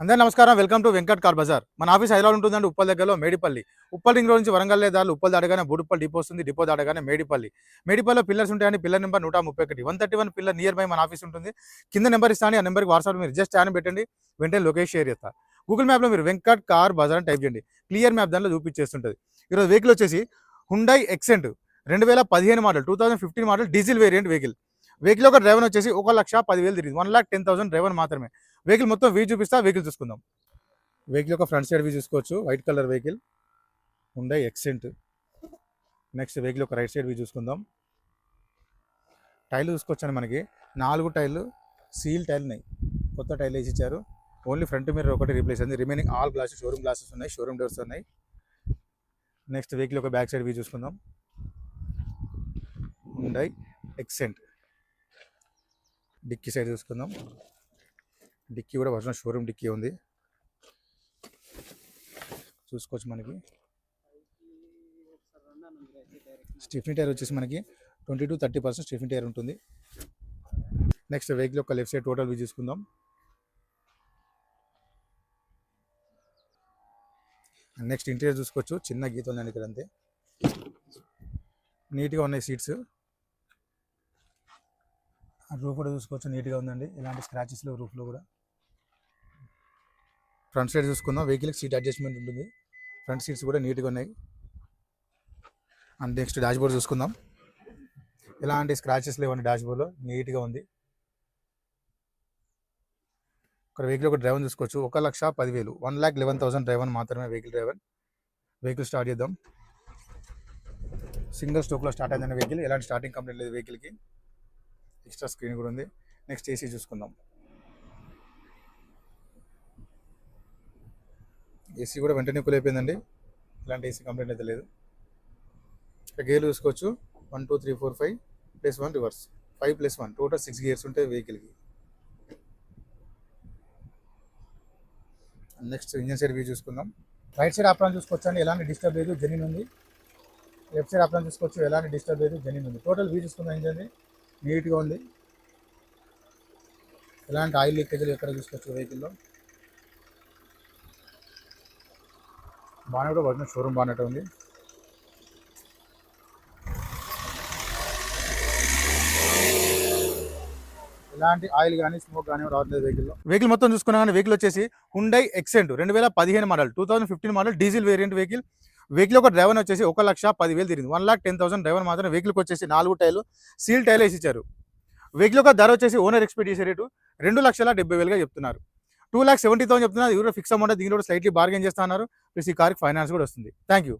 అందరికీ నమస్కారం. Welcome to Venkat car bazaar. మన ఆఫీస్ హైదరాబాద్ ఉంటుందండి, ఉప్పల్ దగ్గరలో మేడిపల్లి. ఉప్పల్ రింగ్ రోడ్ నుంచి వరంగల్ దారిలో ఉప్పల్ దాటగానే బూడుప్పల్ డిపో వస్తుంది. డిపో దాటగానే మేడిపల్లి. మేడిపల్లిలో పిల్లర్స్ ఉంటాయండి. Pillar number 131 131 pillar near by మన ఆఫీస్ ఉంటుంది. కింద నెంబర్ ఇస్తాను, ఆ నెంబర్కి వాట్సాప్ మీరు జస్ట్ అని పెట్టండి, వెంటనే లొకేషన్ షేర్ చేస్తా. గూగుల్ మ్యాప్లో మీరు వెంకట్ కార్ బజార్ అని టైప్ చేయండి, క్లియర్ మ్యాప్ దానిలో చూపించేస్తుంటుంది. ఈరోజు వెహికల్ వచ్చేసి Hyundai Xcent 2015 model 2015 model diesel variant vehicle. Vehicle ఒక డ్రైవర్ వచ్చేసి 1,10,000 తిరిగింది. 1,10,000 డ్రైవర్ మాత్రమే. వెహికల్ మొత్తం వ్యూ చూపిస్తా, వెహికల్ చూసుకుందాం. వెహికల్ యొక్క ఫ్రంట్ సైడ్ వ్యూ చూసుకోవచ్చు, white colour vehicle Hyundai Xcent. Next vehicle యొక్క రైట్ సైడ్ వ్యూ చూసుకుందాం. టైర్లు చూసుకోవచ్చండి, మనకి 4 టైర్లు సీల్ టైర్లు ఉన్నాయి, కొత్త టైర్లు వేసి ఇచ్చారు. ఓన్లీ ఫ్రంట్ మిర్రర్ ఒకటి రీప్లేస్ అయింది, remaining all glasses showroom glasses ఉన్నాయి, షోరూమ్ డోర్స్ ఉన్నాయి. నెక్స్ట్ వెహికల్ యొక్క బ్యాక్ సైడ్ వ్యూ చూసుకుందాం. హుండై ఎక్సెంట్ డిక్కీ సైడ్ చూసుకుందాం. డిక్కీ కూడా ఒరిజినల్ షోరూమ్ డిక్కీ ఉంది, చూసుకోవచ్చు. మనకి స్టిఫ్నీ టైర్ వచ్చేసి మనకి 20 to 30% స్టిఫ్నీ టైర్ ఉంటుంది. నెక్స్ట్ వెహికల్ యొక్క లెఫ్ట్ సైడ్ టోటల్ వ్యూ చూసుకుందాం. నెక్స్ట్ ఇంటీరియర్ చూసుకోవచ్చు, చిన్న గీత ఉందండి ఇక్కడ, అంతే నీట్గా ఉన్నాయి సీట్స్. రూఫ్ కూడా చూసుకోవచ్చు, నీట్గా ఉందండి, ఎలాంటి స్క్రాచెస్ లేవు రూఫ్లో కూడా. ఫ్రంట్ సైడ్ చూసుకుందాం. వెహికల్కి సీట్ అడ్జస్ట్మెంట్ ఉంటుంది, ఫ్రంట్ సీట్స్ కూడా నీట్గా ఉన్నాయి. అండ్ నెక్స్ట్ డాష్ బోర్డ్ చూసుకుందాం. ఎలాంటి స్క్రాచెస్ లేవండి, డాష్ బోర్డ్లో నీట్గా ఉంది. ఇక్కడ వెహికల్ ఒక డ్రైవర్ చూసుకోవచ్చు, 1,10,000 1,11,000 డ్రైవర్ మాత్రమే వెహికల్ డ్రైవర్. వెహికల్ స్టార్ట్ చేద్దాం. సింగిల్ స్టోక్లో స్టార్ట్ అయిందండి వెహికల్, ఎలాంటి స్టార్టింగ్ కంప్లైంట్ లేదు వెహికల్కి. ఎక్స్ట్రా స్క్రీన్ కూడా ఉంది. నెక్స్ట్ ఏసీ చూసుకుందాం. ఏసీ కూడా వెంటనే కూల్ అయిపోయిందండి, ఇలాంటి ఏసీ కంప్లైంట్ అయితే లేదు. ఇక్కడ గేర్లు చూసుకోవచ్చు, 1 2 3 4 5 +1 రివర్స్, 5 + 1 టోటల్ 6 గేర్స్ ఉంటాయి వెహికల్కి. నెక్స్ట్ ఇంజన్ సైడ్ వ్యూ చూసుకుందాం. రైట్ సైడ్ ఆప్రాన్ చూసుకోవచ్చు అండి, ఎలాంటి డిస్టర్బ్ లేదు, జెన్యూన్ ఉంది. లెఫ్ట్ సైడ్ ఆప్రాన్ చూసుకోవచ్చు, ఎలాంటి డిస్టర్బ్ లేదు, జెన్యూన్ ఉంది. టోటల్ వ్యూ చూసుకుందాం. ఇంజన్ నీట్గా ఉంది, ఎలాంటి ఆయిల్ లీకేజీలు ఎక్కడ చూసుకోవచ్చు వెహికల్లో. బాగా కూడా ఒరిజినల్ షోరూమ్ బాగానే ఉంది. ఎలాంటి ఆయిల్ కానీ స్మోక్ కానీ రావట్లేదు వెహికల్లో. వెహికల్ మొత్తం చూసుకున్నా కానీ వెహికల్ వచ్చేసి Hyundai Xcent 2015 model 2015 model diesel variant vehicle. Vehicle ఒక డ్రైవర్ వచ్చేసి 1,10,000 తిరిగింది. 1,10,000 డ్రైవర్ మాత్రం. వెహికల్కి వచ్చేసి 4 టైర్లు సీల్ టైర్లు వేసి ఇచ్చారు. వెహికల్ యొక్క ధర వచ్చేసి ఓనర్ ఎక్స్పెక్ట్ చేసే రేటు 2,70,000 చెప్తున్నారు. 2,70,000 చెప్తున్నారు. ఎవరో ఫిక్స్ అమౌంట్, దీనిలో స్లైట్లీ బార్గెన్ చేస్తున్నారు. ప్లస్ ఈ కార్కి ఫైనాన్స్ కూడా వస్తుంది. Thank you.